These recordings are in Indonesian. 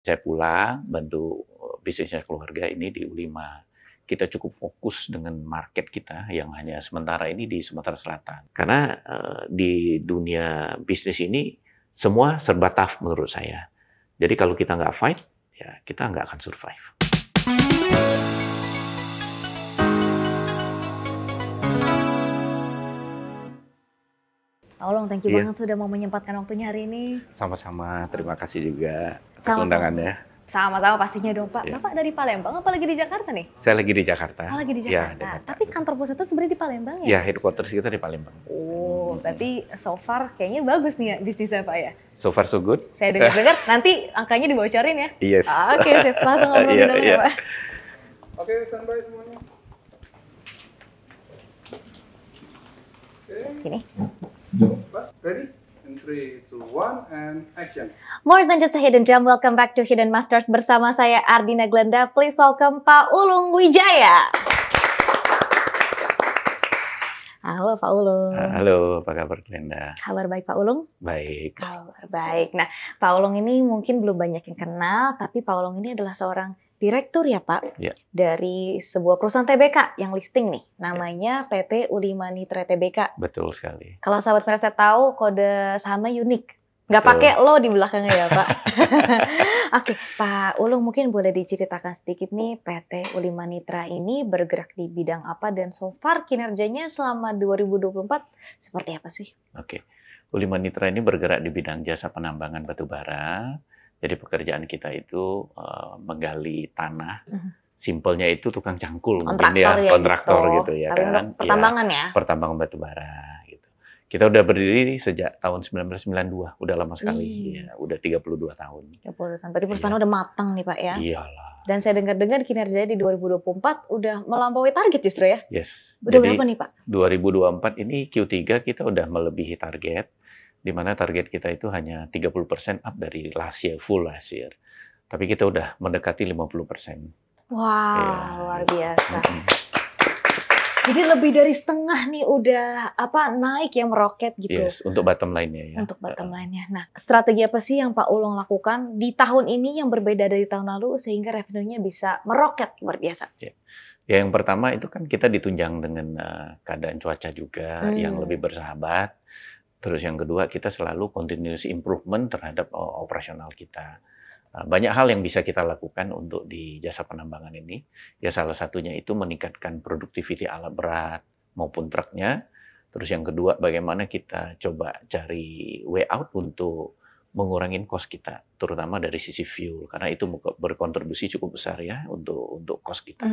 Saya pulang, bantu bisnisnya keluarga ini di U5. Kita cukup fokus dengan market kita yang hanya sementara ini di Sumatera Selatan. Karena di dunia bisnis ini semua serba tough menurut saya. Jadi kalau kita nggak fight, ya kita nggak akan survive. Pak Ulung, thank you Iya. banget sudah mau menyempatkan waktunya hari ini. Sama-sama, terima kasih juga atas Sama-sama. undangannya. Sama-sama pastinya dong, Pak. Iya. Bapak dari Palembang apa lagi di Jakarta nih? Saya lagi di Jakarta. Oh, lagi di Ya, Jakarta. Tapi kantor pusatnya sebenarnya di Palembang ya? ya, headquarters kita di Palembang. Oh, berarti so far kayaknya bagus nih ya bisnisnya, Pak ya? So far so good. Saya dengar-dengar nanti angkanya dibocorin ya? Yes. Oke, sip. Langsung ngobrolin dulu ya, Pak. Oke, standby semuanya. Oke, Sini. Mas, ready? In 3, 2, 1, and action. More than just a hidden gem, welcome back to Hidden Masters bersama saya Ardina Glenda. Please welcome Pak Ulung Wijaya. Halo Pak Ulung. Halo, apa kabar Glenda? Kabar baik Pak Ulung? Baik. Kabar baik. Nah, Pak Ulung ini mungkin belum banyak yang kenal, tapi Pak Ulung ini adalah seorang direktur ya Pak, Ya. dari sebuah perusahaan TBK yang listing nih, namanya PT U5 Nitra TBK. Betul sekali. Kalau sahabat merasa tahu, kode sahamnya unik. Nggak Betul. pakai lo di belakangnya ya Pak. Oke, Pak Ulung mungkin boleh diceritakan sedikit nih, PT U5 Nitra ini bergerak di bidang apa dan so far kinerjanya selama 2024 seperti apa sih? Oke. U5 Nitra ini bergerak di bidang jasa penambangan batu bara. Jadi pekerjaan kita itu menggali tanah. Simpelnya itu tukang cangkul, mungkin Kontraktor ya, ya kontraktor gitu. gitu ya Tapi kan. untuk pertambangan ya? Pertambangan batu bara gitu. Kita udah berdiri sejak tahun 1992, udah lama sekali. Ya, udah 32 tahun. 30 tahun. Berarti perusahaan udah matang nih Pak ya? Iyalah. Dan saya dengar-dengar kinerjanya di 2024 udah melampaui target justru ya? Yes. Udah Jadi berapa nih Pak? 2024 ini Q3 kita udah melebihi target. Di mana target kita itu hanya 30% up dari last year, full last year. Tapi kita udah mendekati 50%. Wah, Iya. luar biasa. Mm-mm. Jadi lebih dari setengah nih udah naik ya, meroket gitu. Yes, untuk bottom line-nya ya. Untuk bottom line-nya. Nah, strategi apa sih yang Pak Ulung lakukan di tahun ini yang berbeda dari tahun lalu sehingga revenue-nya bisa meroket luar biasa? Ya, yang pertama itu kan kita ditunjang dengan keadaan cuaca juga yang lebih bersahabat. Terus yang kedua, kita selalu continuous improvement terhadap operasional kita. Banyak hal yang bisa kita lakukan untuk di jasa penambangan ini. Ya salah satunya itu meningkatkan productivity alat berat maupun truknya. Terus yang kedua, bagaimana kita coba cari way out untuk mengurangi cost kita, terutama dari sisi fuel, karena itu berkontribusi cukup besar ya untuk cost kita.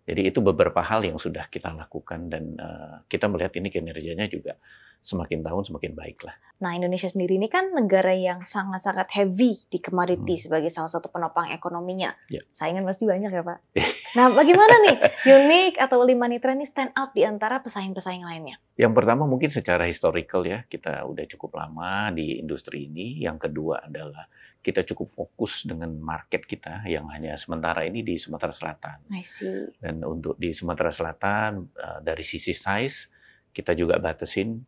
Jadi itu beberapa hal yang sudah kita lakukan dan kita melihat ini kinerjanya juga semakin tahun semakin baik lah. Nah, Indonesia sendiri ini kan negara yang sangat-sangat heavy di commodity sebagai salah satu penopang ekonominya. Ya. Saingan pasti banyak ya Pak. Nah, bagaimana nih Unique atau U5 Nitra ini stand out di antara pesaing-pesaing lainnya? Yang pertama mungkin secara historical ya, kita udah cukup lama di industri ini. Yang kedua adalah kita cukup fokus dengan market kita yang hanya sementara ini di Sumatera Selatan. I see. Dan untuk di Sumatera Selatan dari sisi size kita juga batasin,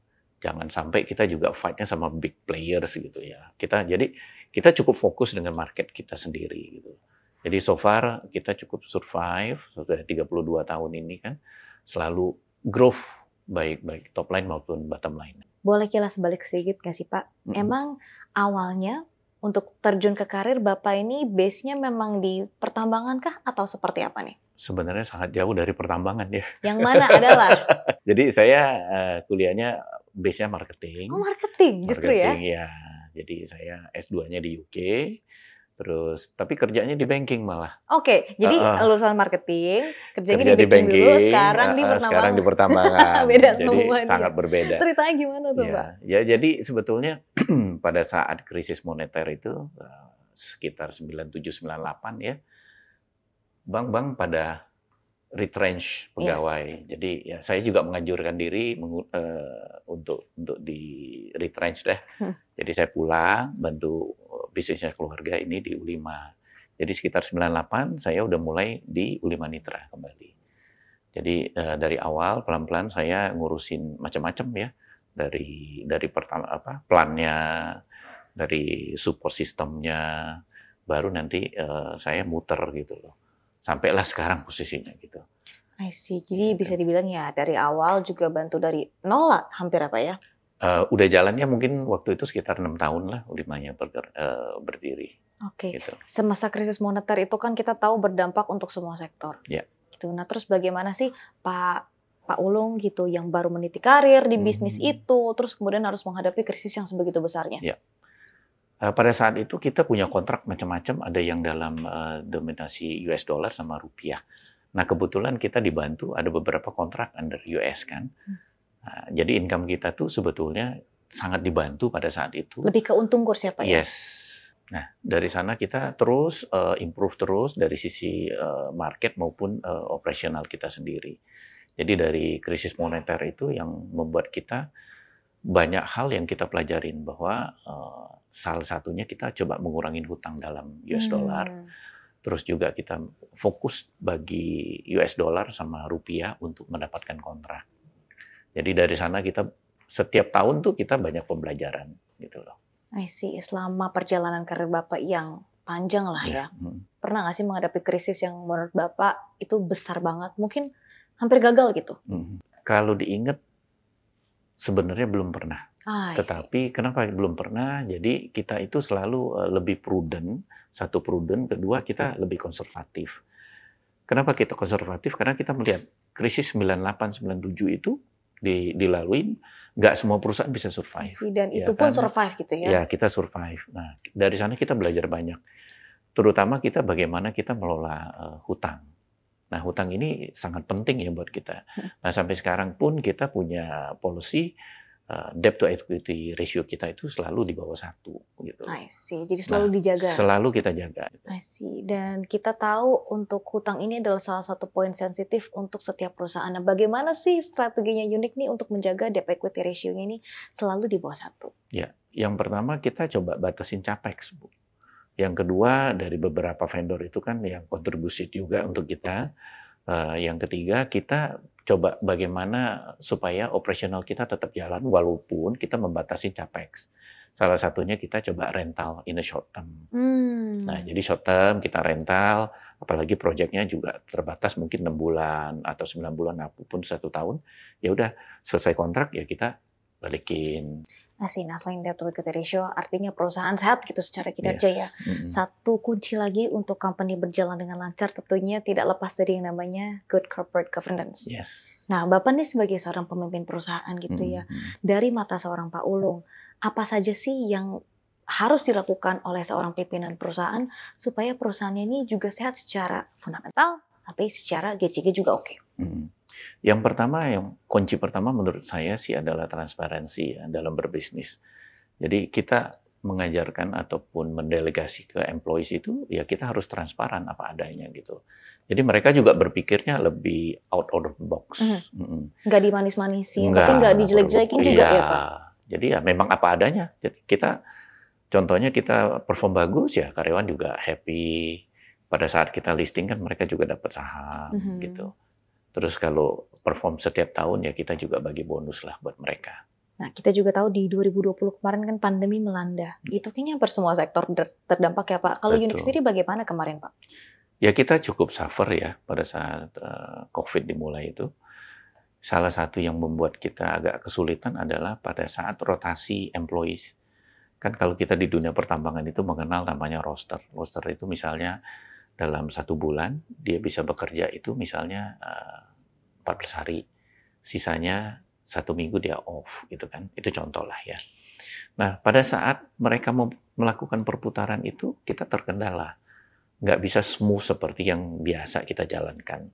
jangan sampai kita juga fight-nya sama big players gitu ya. Jadi kita cukup fokus dengan market kita sendiri gitu. Jadi so far kita cukup survive sudah 32 tahun ini kan, selalu growth baik top line maupun bottom line. Boleh kilas balik sedikit nggak sih Pak? Emang awalnya untuk terjun ke karir Bapak ini base-nya memang di pertambangan kah atau seperti apa nih? Sebenarnya sangat jauh dari pertambangan ya. Yang mana adalah? Jadi saya kuliahnya base-nya marketing. Oh, marketing justru ya? Marketing ya. Jadi saya S2-nya di UK. Terus tapi kerjanya di banking malah. Oke, jadi lulusan marketing, kerjanya Kerja di banking dulu, sekarang di pertambangan. Sekarang di pertambangan. Beda jadi semua nih. sangat berbeda. Ceritanya gimana tuh Ya, Pak? ya jadi sebetulnya pada saat krisis moneter itu sekitar 97-98 ya, bank-bank pada retrench pegawai. Jadi ya saya juga menganjurkan diri untuk di retrench deh. Jadi saya pulang bantu bisnisnya keluarga ini di U5. Jadi sekitar 98 saya udah mulai di U5 Nitra kembali. Jadi dari awal pelan-pelan saya ngurusin macam-macam ya. Dari pertama plannya, dari support sistemnya, baru nanti saya muter gitu loh. Sampailah sekarang posisinya gitu. I see. Jadi bisa dibilang ya dari awal juga bantu dari nol lah, hampir apa ya? Udah jalannya mungkin waktu itu sekitar 6 tahun lah Ulimanya berdiri. Oke. Gitu. Semasa krisis moneter itu kan kita tahu berdampak untuk semua sektor. Ya. Gitu. Nah terus bagaimana sih Pak Ulung gitu yang baru meniti karir di bisnis itu, terus kemudian harus menghadapi krisis yang sebegitu besarnya? Ya. Pada saat itu kita punya kontrak macam-macam, ada yang dalam dominasi US dollar sama rupiah. Nah kebetulan kita dibantu ada beberapa kontrak under US kan. Nah, jadi income kita tuh sebetulnya sangat dibantu pada saat itu. Lebih ke untung kurs ya Pak ya? Yes. Nah dari sana kita terus improve terus dari sisi market maupun operasional kita sendiri. Jadi dari krisis moneter itu yang membuat kita banyak hal yang kita pelajarin bahwa salah satunya kita coba mengurangi hutang dalam US dollar. Terus juga kita fokus bagi US dollar sama rupiah untuk mendapatkan kontrak. Jadi dari sana kita setiap tahun tuh kita banyak pembelajaran gitu loh. I see. Selama perjalanan karir Bapak yang panjang lah ya. Pernah nggak sih menghadapi krisis yang menurut Bapak itu besar banget? Mungkin hampir gagal gitu? Kalau diingat sebenarnya belum pernah. Tetapi kenapa belum pernah? Jadi kita itu selalu lebih prudent. Satu prudent, kedua kita lebih konservatif. Kenapa kita konservatif? Karena kita melihat krisis 98-97 itu dilalui, nggak semua perusahaan bisa survive. Dan itu pun survive gitu ya? Ya, kita survive. Nah, dari sana kita belajar banyak. Terutama kita bagaimana kita melola hutang. Nah, hutang ini sangat penting ya buat kita. Nah, sampai sekarang pun kita punya policy debt to equity ratio kita itu selalu di bawah 1 gitu. I see. Jadi selalu dijaga. Selalu kita jaga. I see. Dan kita tahu untuk hutang ini adalah salah satu poin sensitif untuk setiap perusahaan. Nah, bagaimana sih strateginya Unique nih untuk menjaga debt equity ratio-nya ini selalu di bawah 1? Ya, yang pertama kita coba batasin capex, Bu. Yang kedua dari beberapa vendor itu kan yang kontribusi juga untuk kita. Yang ketiga kita coba bagaimana supaya operasional kita tetap jalan walaupun kita membatasi capex. Salah satunya kita coba rental in a short term. Nah, jadi short term kita rental, apalagi proyeknya juga terbatas mungkin 6 bulan atau 9 bulan apapun 1 tahun. Ya udah selesai kontrak ya kita balikin. Nah, selain debt to equity ratio artinya perusahaan sehat gitu secara kinerja ya. Satu kunci lagi untuk company berjalan dengan lancar tentunya tidak lepas dari yang namanya good corporate governance. Nah, Bapak nih sebagai seorang pemimpin perusahaan gitu ya, dari mata seorang Pak Ulung, apa saja sih yang harus dilakukan oleh seorang pimpinan perusahaan supaya perusahaannya ini juga sehat secara fundamental, tapi secara GCG juga oke? Yang pertama, kunci pertama menurut saya sih adalah transparansi ya, dalam berbisnis. Jadi kita mengajarkan ataupun mendelegasi ke employees itu, ya kita harus transparan apa adanya gitu. Jadi mereka juga berpikirnya lebih out of the box. Nggak dimanis-manisin, tapi nggak dijelek-jelekin juga ya Pak? Jadi ya memang apa adanya. Jadi contohnya kita perform bagus ya karyawan juga happy. Pada saat kita listing kan mereka juga dapat saham gitu. Terus kalau perform setiap tahun ya kita juga bagi bonus lah buat mereka. Nah, kita juga tahu di 2020 kemarin kan pandemi melanda. Itu kayaknya hampir semua sektor terdampak ya Pak. Kalau Unique sendiri bagaimana kemarin Pak? Ya kita cukup suffer ya pada saat COVID dimulai itu. Salah satu yang membuat kita agak kesulitan adalah pada saat rotasi employees. Kan kalau kita di dunia pertambangan itu mengenal namanya roster. Roster itu misalnya dalam 1 bulan dia bisa bekerja itu misalnya 14 hari, sisanya 1 minggu dia off gitu kan, itu contoh lah ya. Nah pada saat mereka melakukan perputaran itu kita terkendala, nggak bisa smooth seperti yang biasa kita jalankan.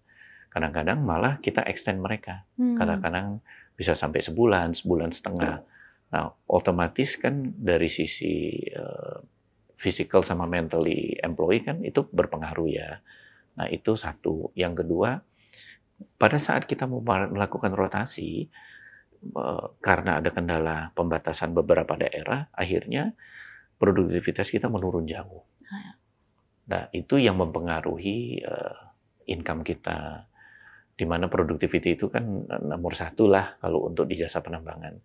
Kadang-kadang malah kita extend mereka, kadang-kadang bisa sampai sebulan, sebulan setengah. Nah otomatis kan dari sisi physical sama mentally employee kan itu berpengaruh ya. Nah itu satu. Yang kedua, pada saat kita mau melakukan rotasi, karena ada kendala pembatasan beberapa daerah, akhirnya produktivitas kita menurun jauh. Nah itu yang mempengaruhi income kita. Di mana productivity itu kan nomor 1 lah kalau untuk di jasa penambangan.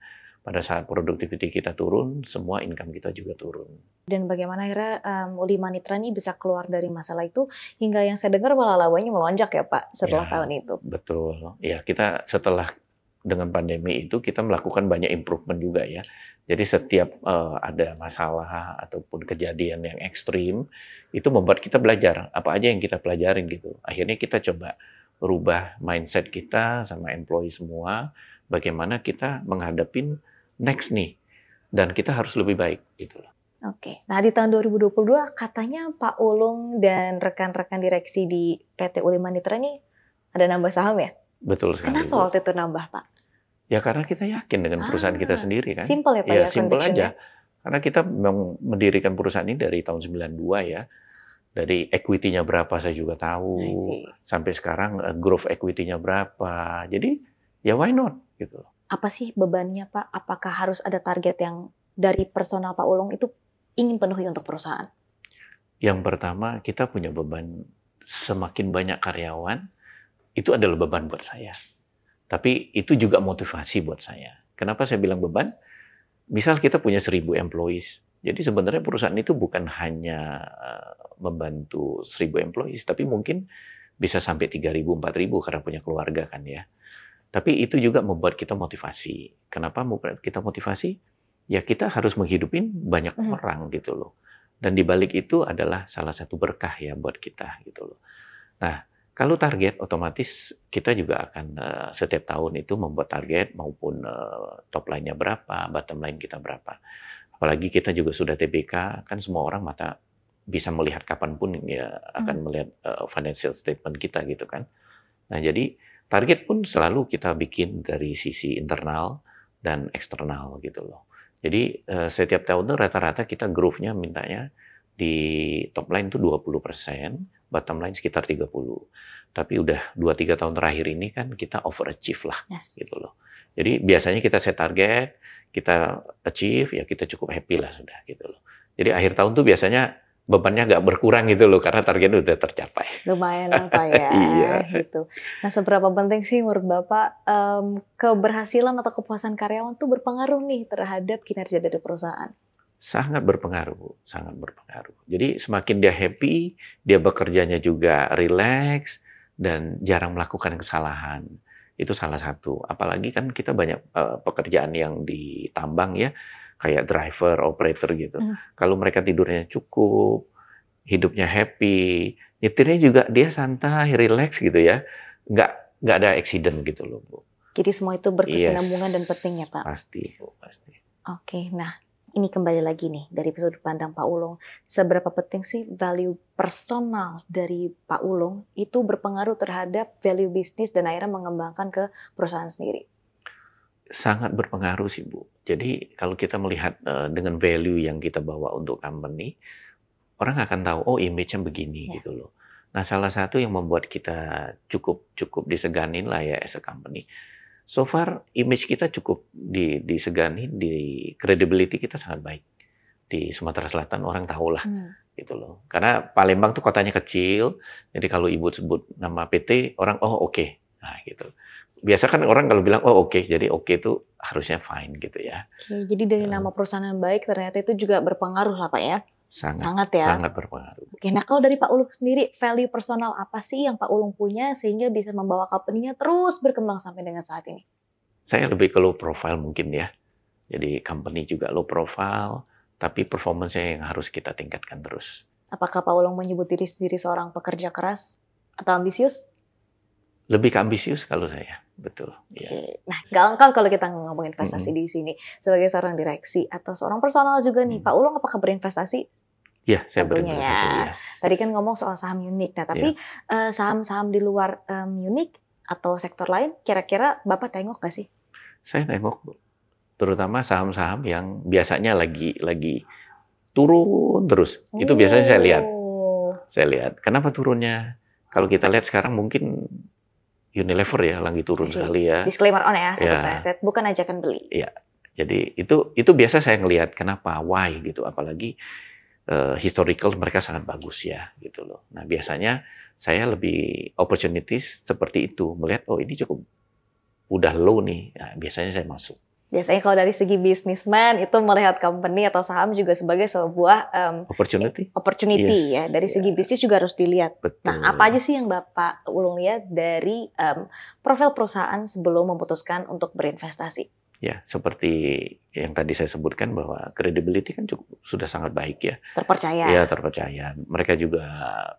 pada saat productivity kita turun, semua income kita juga turun. Dan bagaimana akhirnya Ulima Nitra ini bisa keluar dari masalah itu hingga yang saya dengar malah labanya melonjak ya Pak setelah Ya, tahun itu. betul. Ya, kita setelah dengan pandemi itu kita melakukan banyak improvement juga ya. Jadi setiap ada masalah ataupun kejadian yang ekstrim, itu membuat kita belajar apa aja yang kita pelajarin gitu. Akhirnya kita coba rubah mindset kita sama employee semua, bagaimana kita menghadapin next nih, dan kita harus lebih baik gitu loh. Oke, nah di tahun 2022 katanya Pak Ulung dan rekan-rekan direksi di PT Ulima Nitra ini ada nambah saham ya? Betul sekali, Kenapa Bu. waktu itu nambah Pak? Ya karena kita yakin dengan perusahaan kita sendiri kan. Simple ya Pak Ya ya simple conviction-nya? aja. Karena kita memang mendirikan perusahaan ini dari tahun 92 ya. Dari equity-nya berapa saya juga I tahu. see. Sampai sekarang growth equity-nya berapa. Jadi ya why not gitu. Apa sih bebannya Pak? Apakah harus ada target yang dari personal Pak Ulung itu ingin penuhi untuk perusahaan? Yang pertama kita punya beban, semakin banyak karyawan, itu adalah beban buat saya. Tapi itu juga motivasi buat saya. Kenapa saya bilang beban? Misal kita punya 1.000 employees. Jadi sebenarnya perusahaan itu bukan hanya membantu 1.000 employees, tapi mungkin bisa sampai 3.000, 4.000 karena punya keluarga kan ya. Tapi itu juga membuat kita motivasi. Kenapa membuat kita motivasi? Ya kita harus menghidupin banyak orang gitu loh. Dan di balik itu adalah salah satu berkah ya buat kita gitu loh. Nah, kalau target otomatis kita juga akan setiap tahun itu membuat target maupun top line-nya berapa, bottom line kita berapa. Apalagi kita juga sudah TBK, kan semua orang bisa melihat kapanpun ya akan melihat financial statement kita gitu kan. Nah, jadi target pun selalu kita bikin dari sisi internal dan eksternal gitu loh. Jadi setiap tahun itu rata-rata kita growth-nya mintanya di top line itu 20%, bottom line sekitar 30%. Tapi udah 2-3 tahun terakhir ini kan kita overachieve lah, gitu loh. Jadi biasanya kita set target, kita achieve, ya kita cukup happy lah sudah, gitu loh. Jadi akhir tahun tuh biasanya bebannya nggak berkurang gitu loh, karena targetnya udah tercapai. Lumayan lah Pak ya, Iya. gitu. Nah seberapa penting sih menurut Bapak keberhasilan atau kepuasan karyawan tuh berpengaruh nih terhadap kinerja dari perusahaan? Sangat berpengaruh, sangat berpengaruh. Jadi semakin dia happy, dia bekerjanya juga rileks, dan jarang melakukan kesalahan. Itu salah satu. Apalagi kan kita banyak pekerjaan yang di tambang ya, kayak driver, operator gitu. Kalau mereka tidurnya cukup, hidupnya happy, nyetirnya juga dia santai, rileks gitu ya. Nggak ada accident gitu loh, Bu. Jadi semua itu berkesinambungan Yes, dan penting ya Pak? Pasti, Bu, pasti. Oke, nah ini kembali lagi nih dari sudut pandang Pak Ulung. Seberapa penting sih value personal dari Pak Ulung itu berpengaruh terhadap value bisnis dan akhirnya mengembangkan ke perusahaan sendiri? Sangat berpengaruh sih, Bu. Jadi kalau kita melihat dengan value yang kita bawa untuk company, orang akan tahu, oh image-nya begini gitu loh. Nah, salah satu yang membuat kita cukup diseganin lah ya as a company. So far, image kita cukup disegani, di credibility kita sangat baik. Di Sumatera Selatan orang tahu lah, gitu loh. Karena Palembang tuh kotanya kecil, jadi kalau Ibu sebut nama PT, orang oh oke. Nah, gitu. Biasa kan orang kalau bilang oh oke, jadi oke itu harusnya fine gitu ya. Oke, jadi dari nama perusahaan yang baik ternyata itu juga berpengaruh lah Pak ya? Sangat ya? Sangat berpengaruh. Oke, nah kalau dari Pak Ulung sendiri, value personal apa sih yang Pak Ulung punya sehingga bisa membawa company-nya terus berkembang sampai dengan saat ini? Saya lebih ke low profile mungkin ya. Jadi company juga low profile, tapi performance-nya yang harus kita tingkatkan terus. Apakah Pak Ulung menyebut diri sendiri seorang pekerja keras atau ambisius? Lebih ke ambisius kalau saya, betul. Ya. Oke. Nah, nggak lengkap kalau kita ngomongin investasi di sini. Sebagai seorang direksi atau seorang personal juga nih, Pak Ulung apakah berinvestasi? Ya, saya Tentunya berinvestasi. ya. Yes. Tadi kan ngomong soal saham unik. Nah, tapi saham-saham di luar unik atau sektor lain, kira-kira Bapak tengok nggak sih? Saya tengok, Bu. Terutama saham-saham yang biasanya lagi turun terus. Itu biasanya saya lihat. Saya lihat. Kenapa turunnya? Kalau kita lihat sekarang mungkin Unilever ya lagi turun sekali ya. Disclaimer on ya, Ya. bukan ajakan beli. Iya. Jadi itu biasa saya ngelihat kenapa, why gitu. Apalagi historical mereka sangat bagus ya gitu loh. Nah, biasanya saya lebih opportunities seperti itu, melihat oh ini cukup udah low nih. Nah, biasanya saya masuk. Biasanya kalau dari segi bisnismen itu melihat company atau saham juga sebagai sebuah opportunity ya. Yes, Dari segi bisnis juga harus dilihat. betul. Nah, apa aja sih yang Bapak Ulung lihat dari profil perusahaan sebelum memutuskan untuk berinvestasi? Ya, seperti yang tadi saya sebutkan bahwa credibility kan sudah sangat baik ya. Terpercaya. Ya, terpercaya. Mereka juga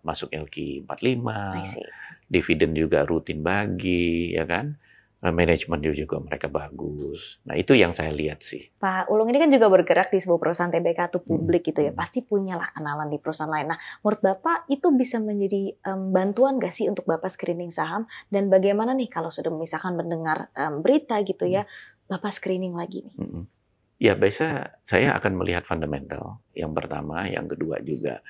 masuk LQ45, I see. dividen juga rutin bagi, ya kan. Manajemen juga mereka bagus. Nah, itu yang saya lihat sih. Pak Ulung ini kan juga bergerak di sebuah perusahaan TBK atau publik gitu ya. Pasti punyalah kenalan di perusahaan lain. Nah, menurut Bapak itu bisa menjadi bantuan nggak sih untuk Bapak screening saham? Dan bagaimana nih kalau sudah misalkan mendengar berita gitu ya, Bapak screening lagi nih? Ya, biasa saya akan melihat fundamental. Yang pertama, yang kedua juga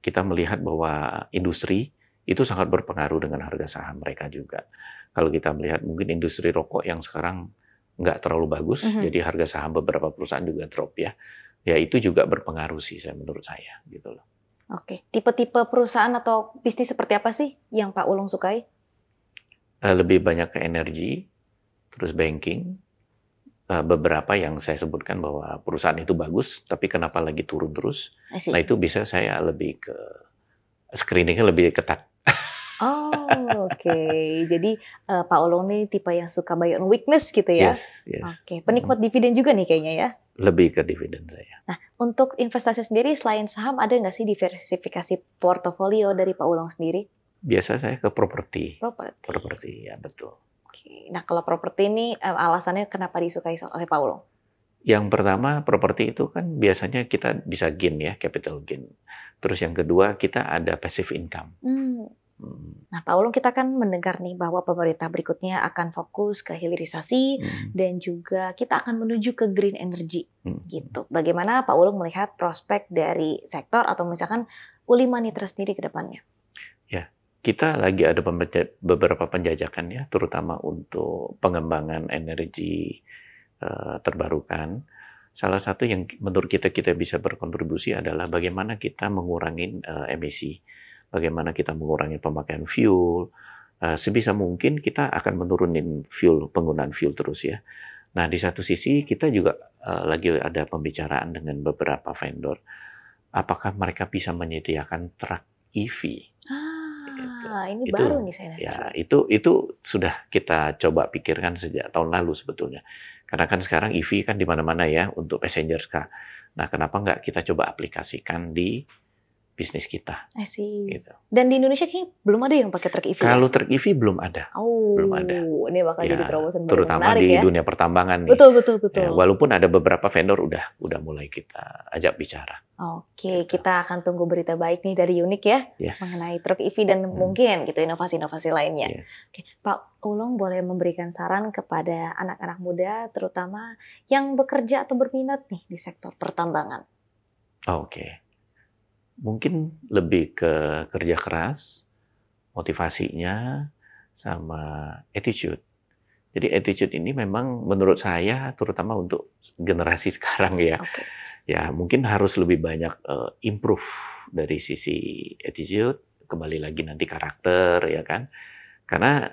kita melihat bahwa industri itu sangat berpengaruh dengan harga saham mereka juga. Kalau kita melihat mungkin industri rokok yang sekarang nggak terlalu bagus, jadi harga saham beberapa perusahaan juga drop ya. Ya itu juga berpengaruh sih menurut saya gitu loh. Oke, tipe-tipe perusahaan atau bisnis seperti apa sih yang Pak Ulung sukai? Lebih banyak ke energi, terus banking. Beberapa yang saya sebutkan bahwa perusahaan itu bagus, tapi kenapa lagi turun terus? Nah itu bisa saya lebih ke screeningnya lebih ketat. Oh, oke. Jadi Pak Ulung nih tipe yang suka buy on weakness gitu ya? Yes. Oke, penikmat dividen juga nih kayaknya ya? Lebih ke dividen saya. Nah, untuk investasi sendiri selain saham ada nggak sih diversifikasi portofolio dari Pak Ulung sendiri? Biasa saya ke properti. Properti. Properti, ya betul. Oke. Nah, kalau properti ini alasannya kenapa disukai oleh Pak Ulung? Yang pertama, properti itu kan biasanya kita bisa gain ya, capital gain. Terus yang kedua, kita ada passive income. Nah, Pak Ulung, kita kan mendengar nih bahwa pemerintah berikutnya akan fokus ke hilirisasi dan juga kita akan menuju ke green energy gitu. Bagaimana Pak Ulung melihat prospek dari sektor atau misalkan U5 Nitra sendiri ke depannya? Ya, kita lagi ada beberapa penjajakan ya, terutama untuk pengembangan energi terbarukan. Salah satu yang menurut kita bisa berkontribusi adalah bagaimana kita mengurangi emisi. Bagaimana kita mengurangi pemakaian fuel, sebisa mungkin kita akan menurunin penggunaan fuel terus ya. Nah di satu sisi kita juga lagi ada pembicaraan dengan beberapa vendor, apakah mereka bisa menyediakan truk EV. Ini baru nih saya. Ya itu sudah kita coba pikirkan sejak tahun lalu sebetulnya. Karena kan sekarang EV kan di mana-mana ya untuk passenger car. Nah kenapa nggak kita coba aplikasikan di bisnis kita. Gitu. Dan di Indonesia kayaknya belum ada yang pakai truk EV. Kalau truk EV belum ada. Belum ada. Ini bakal jadi terobosan baru terutama menarik di ya. dunia pertambangan nih. Betul. Ya, walaupun ada beberapa vendor udah mulai kita ajak bicara. Oke, kita akan tunggu berita baik nih dari Unik ya mengenai truk EV dan mungkin gitu inovasi-inovasi lainnya. Oke, Pak Ulung boleh memberikan saran kepada anak-anak muda terutama yang bekerja atau berminat nih di sektor pertambangan. Oke. Mungkin lebih ke kerja keras, motivasinya, sama attitude. Jadi attitude ini memang menurut saya terutama untuk generasi sekarang ya. Ya mungkin harus lebih banyak improve dari sisi attitude, kembali lagi nanti karakter ya kan. Karena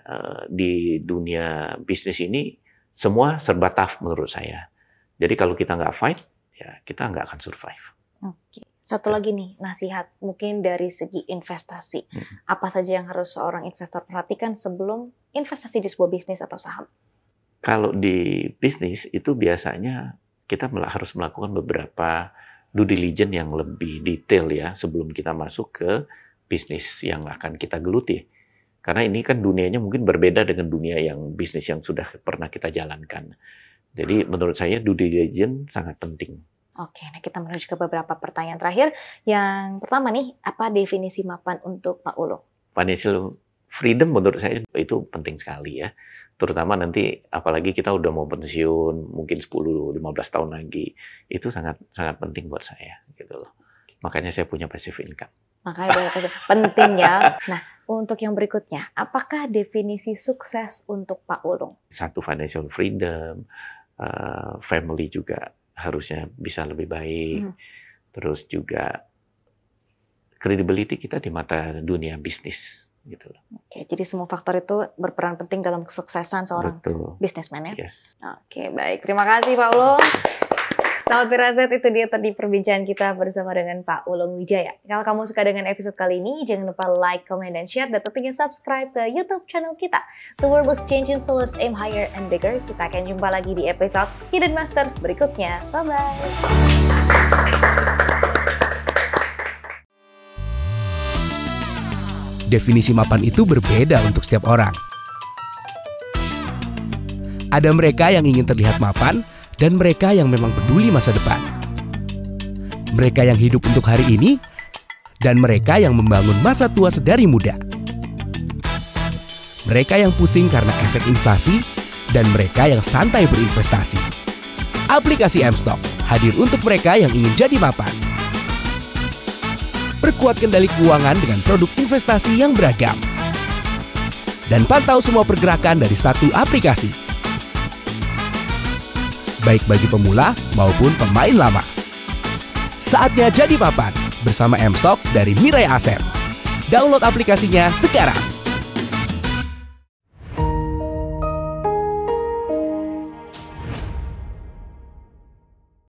di dunia bisnis ini semua serba tough menurut saya. Jadi kalau kita nggak fight, ya kita nggak akan survive. Oke. Satu lagi nih, nasihat mungkin dari segi investasi. Apa saja yang harus seorang investor perhatikan sebelum investasi di sebuah bisnis atau saham? Kalau di bisnis itu biasanya kita harus melakukan beberapa due diligence yang lebih detail ya sebelum kita masuk ke bisnis yang akan kita geluti. Karena ini kan dunianya mungkin berbeda dengan dunia yang bisnis yang sudah pernah kita jalankan. Jadi menurut saya due diligence sangat penting. Oke, nah kita menuju ke beberapa pertanyaan terakhir. Yang pertama nih, apa definisi mapan untuk Pak Ulung? Financial freedom menurut saya itu penting sekali ya. Terutama nanti apalagi kita udah mau pensiun, mungkin 10-15 tahun lagi. Itu sangat penting buat saya gitu loh. Makanya saya punya passive income. Makanya penting ya. Nah, untuk yang berikutnya, apakah definisi sukses untuk Pak Ulung? Satu, financial freedom, family juga harusnya bisa lebih baik. Terus juga credibility kita di mata dunia bisnis gitu loh. Oke, jadi semua faktor itu berperan penting dalam kesuksesan seorang bisnismen ya. Yes. Oke, baik. Terima kasih Pak Ulung. Sahabat Firasat, itu dia tadi perbincangan kita bersama dengan Pak Ulung Wijaya. Kalau kamu suka dengan episode kali ini, jangan lupa like, comment, dan share, dan tentunya subscribe ke YouTube channel kita. The world is changing, so let's aim higher and bigger. Kita akan jumpa lagi di episode Hidden Masters berikutnya. Bye-bye. Definisi mapan itu berbeda untuk setiap orang. Ada mereka yang ingin terlihat mapan, dan mereka yang memang peduli masa depan. Mereka yang hidup untuk hari ini, dan mereka yang membangun masa tua sedari muda. Mereka yang pusing karena efek inflasi, dan mereka yang santai berinvestasi. Aplikasi M-Stock hadir untuk mereka yang ingin jadi mapan. Perkuat kendali keuangan dengan produk investasi yang beragam. Dan pantau semua pergerakan dari satu aplikasi. Baik bagi pemula maupun pemain lama. Saatnya jadi mapan bersama M-Stock dari Mirai Asset. Download aplikasinya sekarang.